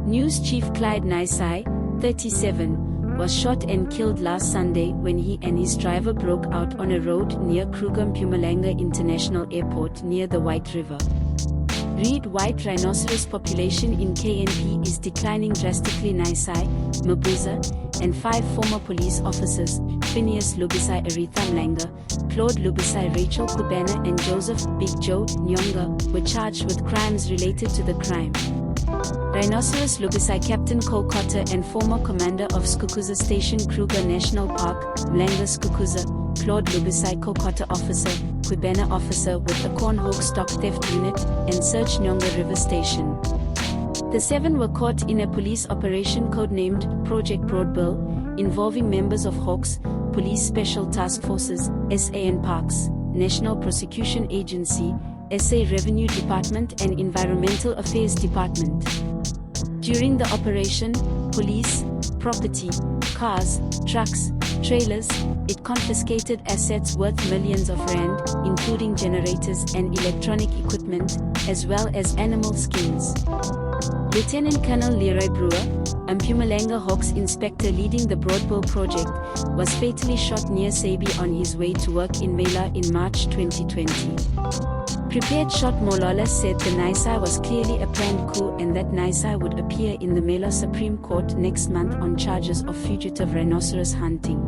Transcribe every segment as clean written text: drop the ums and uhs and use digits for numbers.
News Chief Clyde Naisai, 37, was shot and killed last Sunday when he and his driver broke out on a road near Kruger Mpumalanga International Airport near the White River. Read white rhinoceros population in KNP is declining drastically. Naisai, Mabuza, and 5 former police officers, Phineas Lubisai Aretha Mlanga, Claude Lubisai Rachel Kubana and Joseph Big Joe Nyonga, were charged with crimes related to the crime. Rhinoceros Lubisai Captain Kokotta and former commander of Skukuza Station Kruger National Park, Mlanga Skukuza, Claude Lubisai Kokotta officer, Kubana officer with the Cornhawk Stock Theft Unit, and Search Nyonga River Station. The 7 were caught in a police operation codenamed Project Broadbill, involving members of Hawks, Police Special Task Forces, SAN Parks, National Prosecution Agency, SA Revenue Department and Environmental Affairs Department. During the operation, police, property, cars, trucks, trailers, it confiscated assets worth millions of rand, including generators and electronic equipment, as well as animal skins. Lieutenant Colonel Leroy Brewer, a Mpumalanga Hawks inspector leading the Broadbill project, was fatally shot near Sabi on his way to work in Mela in March 2020. Prepared shot Molola said the Naisai was clearly a planned coup and that Naisai would appear in the Mela Supreme Court next month on charges of fugitive rhinoceros hunting.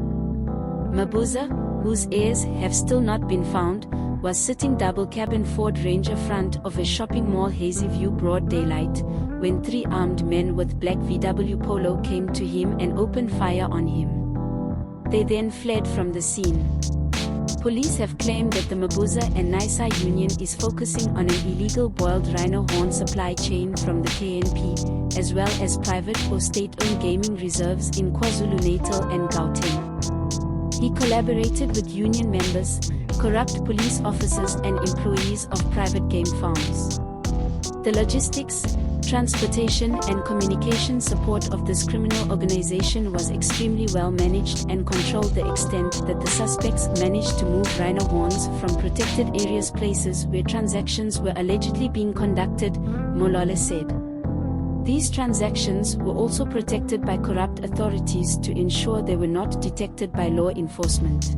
Mabuza, whose heirs have still not been found, was sitting double-cabin Ford Ranger front of a shopping mall Hazy View broad daylight, when 3 armed men with black VW Polo came to him and opened fire on him. They then fled from the scene. Police have claimed that the Mabuza and Naisai union is focusing on an illegal boiled rhino horn supply chain from the KNP, as well as private or state-owned gaming reserves in KwaZulu-Natal and Gauteng. He collaborated with union members, corrupt police officers and employees of private game farms. The logistics, transportation and communication support of this criminal organization was extremely well managed and controlled, the extent that the suspects managed to move rhino horns from protected areas, places where transactions were allegedly being conducted, Molole said. These transactions were also protected by corrupt authorities to ensure they were not detected by law enforcement.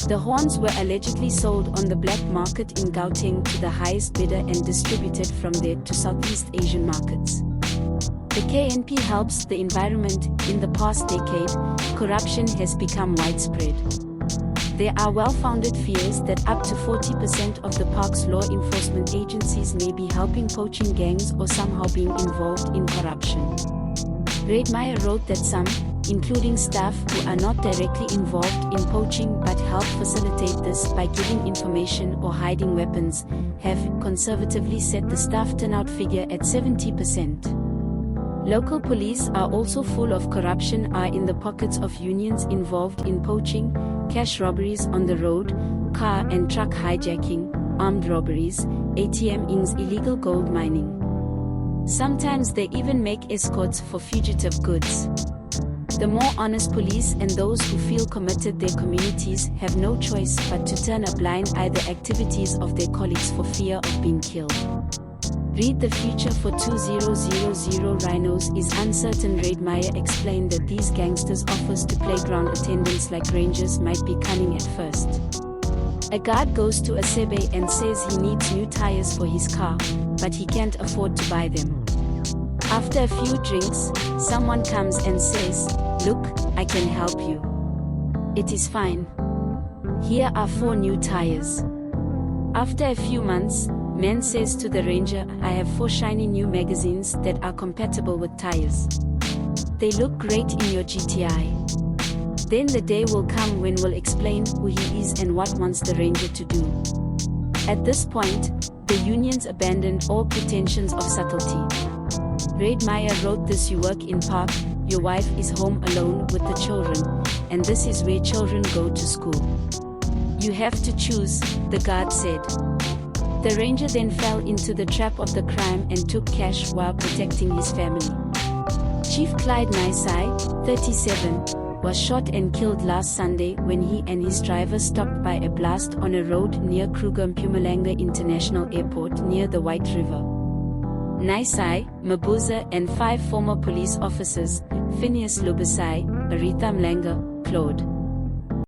The horns were allegedly sold on the black market in Gauteng to the highest bidder and distributed from there to Southeast Asian markets. The KNP helps the environment. In the past decade, corruption has become widespread. There are well-founded fears that up to 40% of the park's law enforcement agencies may be helping poaching gangs or somehow being involved in corruption. Reitmeier wrote that some, including staff who are not directly involved in poaching but help facilitate this by giving information or hiding weapons, have conservatively set the staff turnout figure at 70%. Local police are also full of corruption, are in the pockets of unions involved in poaching, cash robberies on the road, car and truck hijacking, armed robberies, ATM-ings, illegal gold mining. Sometimes they even make escorts for fugitive goods. The more honest police and those who feel committed their communities have no choice but to turn a blind eye the activities of their colleagues for fear of being killed. Read the future for 2000 rhinos is uncertain. Reitmeier explained that these gangsters' offers to playground attendants like rangers might be cunning at first. A guard goes to a Sebe and says he needs new tires for his car, but he can't afford to buy them. After a few drinks, someone comes and says, "Look, I can help you. It is fine. Here are 4 new tires." After a few months, man says to the ranger, "I have 4 shiny new magazines that are compatible with tires. They look great in your GTI." Then the day will come when we'll explain who he is and what wants the ranger to do. At this point, the unions abandoned all pretensions of subtlety. Reitmeier wrote this: "You work in park, your wife is home alone with the children, and this is where children go to school. You have to choose," the guard said. The ranger then fell into the trap of the crime and took cash while protecting his family. Chief Clyde Naisai, 37, was shot and killed last Sunday when he and his driver stopped by a blast on a road near Kruger Mpumalanga International Airport near the White River. Naisai, Mabuza and 5 former police officers, Phineas Lubisai, Aretha Mlanga, Claude